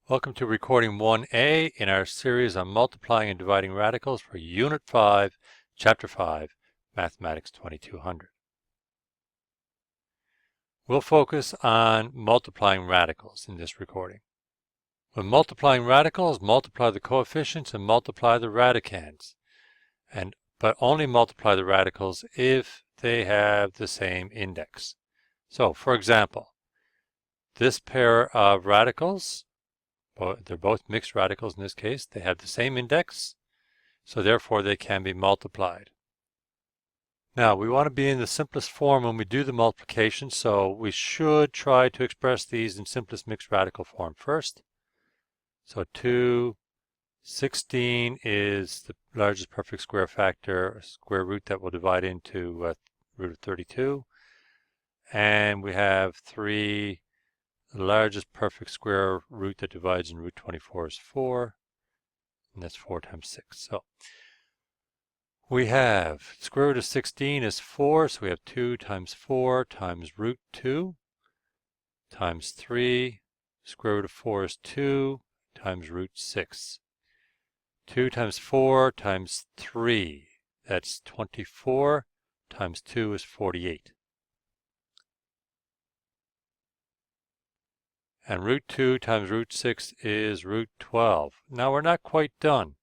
Welcome to recording 1A in our series on multiplying and dividing radicals for Unit 5, Chapter 5, Mathematics 2200. We'll focus on multiplying radicals in this recording. When multiplying radicals, multiply the coefficients and multiply the radicands, but only multiply the radicals if they have the same index. So, for example, this pair of radicals, they're both mixed radicals in this case. They have the same index, so therefore they can be multiplied. Now, we want to be in the simplest form when we do the multiplication, so we should try to express these in simplest mixed radical form first. So 2/16 is the largest perfect square factor, a square root that will divide into root of 32. And we have 3. The largest perfect square root that divides in root 24 is 4, and that's 4 times 6. So we have square root of 16 is 4, so we have 2 times 4 times root 2 times 3. Square root of 4 is 2 times root 6. 2 times 4 times 3, that's 24, times 2 is 48. And root 2 times root 6 is root 12. Now we're not quite done,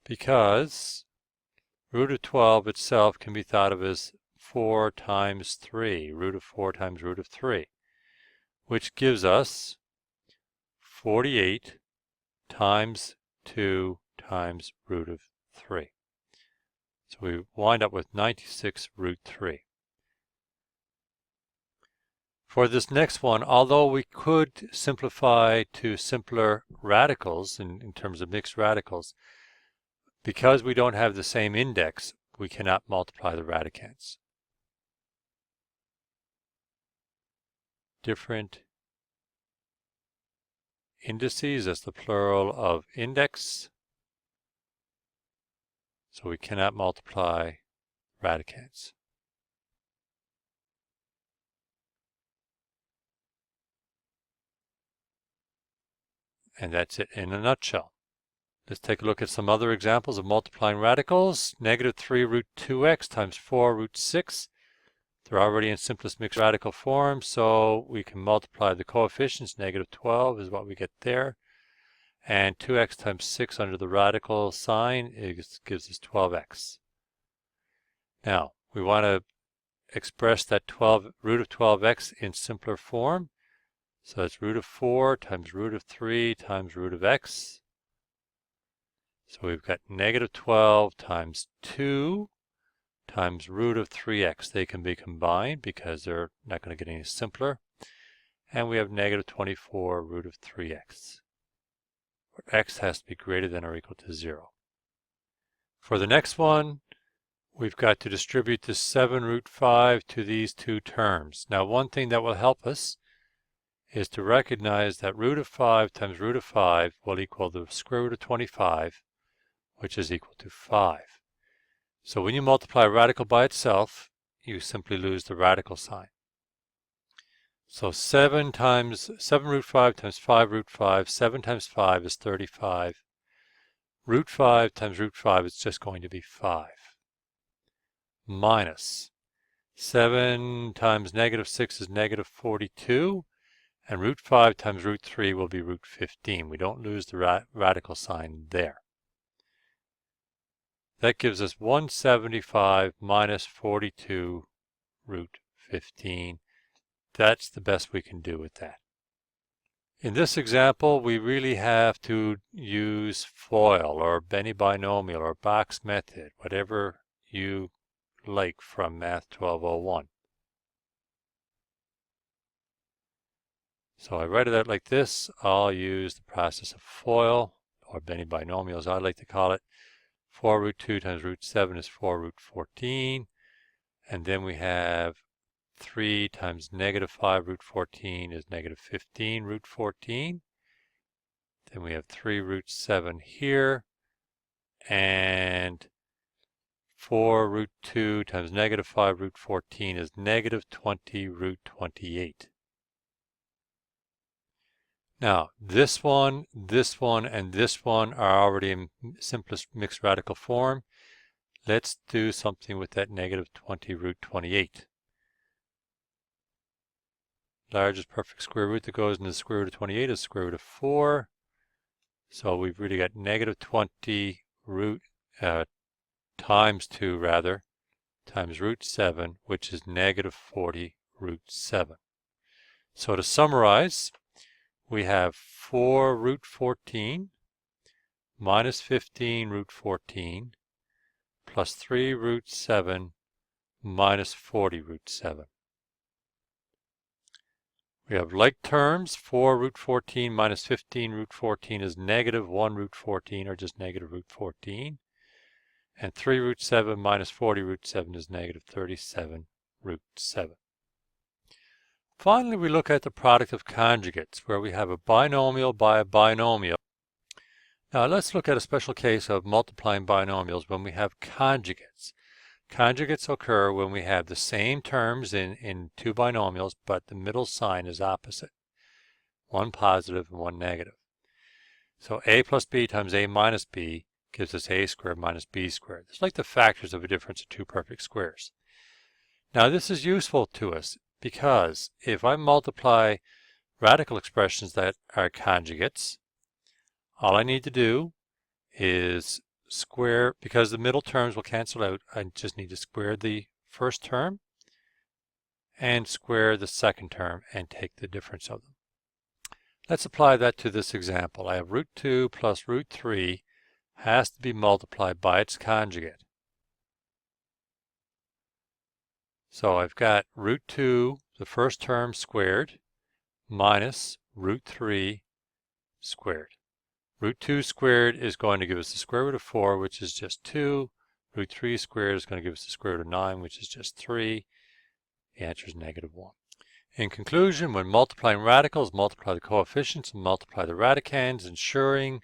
because root of 12 itself can be thought of as 4 times 3, root of 4 times root of 3, which gives us 48 times 2 times root of 3. So we wind up with 96 root 3. For this next one, although we could simplify to simpler radicals in terms of mixed radicals, because we don't have the same index, we cannot multiply the radicands. Different indices, that's the plural of index, so we cannot multiply radicands. And that's it in a nutshell. Let's take a look at some other examples of multiplying radicals. Negative 3 root 2x times 4 root 6. They're already in simplest mixed radical form, so we can multiply the coefficients. Negative 12 is what we get there. And 2x times 6 under the radical sign gives us 12x. Now, we want to express that root of 12x in simpler form. So it's root of 4 times root of 3 times root of x. So we've got negative 12 times 2 times root of 3x. They can be combined because they're not going to get any simpler. And we have negative 24 root of 3x, where x has to be greater than or equal to 0. For the next one, we've got to distribute the 7 root 5 to these two terms. Now, one thing that will help us is to recognize that root of 5 times root of 5 will equal the square root of 25, which is equal to 5. So when you multiply a radical by itself, you simply lose the radical sign. So 7 root 5 times 5 root 5, 7 times 5 is 35. Root 5 times root 5 is just going to be 5. Minus 7 times negative 6 is negative 42. And root 5 times root 3 will be root 15. We don't lose the radical sign there. That gives us 175 minus 42 root 15. That's the best we can do with that. In this example, we really have to use FOIL or Benny binomial or box method, whatever you like from Math 1201. So I write it out like this. I'll use the process of FOIL, or Benny binomial as I like to call it. 4 root 2 times root 7 is 4 root 14. And then we have 3 times negative 5 root 14 is negative 15 root 14. Then we have 3 root 7 here. And 4 root 2 times negative 5 root 14 is negative 20 root 28. Now, this one, and this one are already in simplest mixed radical form. Let's do something with that negative 20 root 28. Largest perfect square root that goes into the square root of 28 is square root of 4. So we've really got negative 20 root times 2 rather, times root 7, which is negative 40 root 7. So to summarize, we have 4 root 14 minus 15 root 14 plus 3 root 7 minus 40 root 7. We have like terms. 4 root 14 minus 15 root 14 is negative 1 root 14, or just negative root 14. And 3 root 7 minus 40 root 7 is negative 37 root 7. Finally, we look at the product of conjugates, where we have a binomial by a binomial. Now let's look at a special case of multiplying binomials when we have conjugates. Conjugates occur when we have the same terms in two binomials, but the middle sign is opposite. One positive and one negative. So a plus b times a minus b gives us a squared minus b squared. It's like the factors of a difference of two perfect squares. Now this is useful to us because if I multiply radical expressions that are conjugates, all I need to do is square, because the middle terms will cancel out, I just need to square the first term and square the second term and take the difference of them. Let's apply that to this example. I have root 2 plus root 3 has to be multiplied by its conjugate. So I've got root 2, the first term squared, minus root 3 squared. Root 2 squared is going to give us the square root of 4, which is just 2. Root 3 squared is going to give us the square root of 9, which is just 3. The answer is negative 1. In conclusion, when multiplying radicals, multiply the coefficients and multiply the radicands, ensuring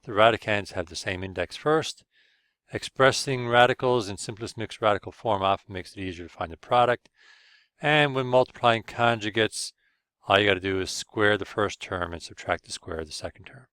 the radicands have the same index first. Expressing radicals in simplest mixed radical form often makes it easier to find the product. And when multiplying conjugates, all you got to do is square the first term and subtract the square of the second term.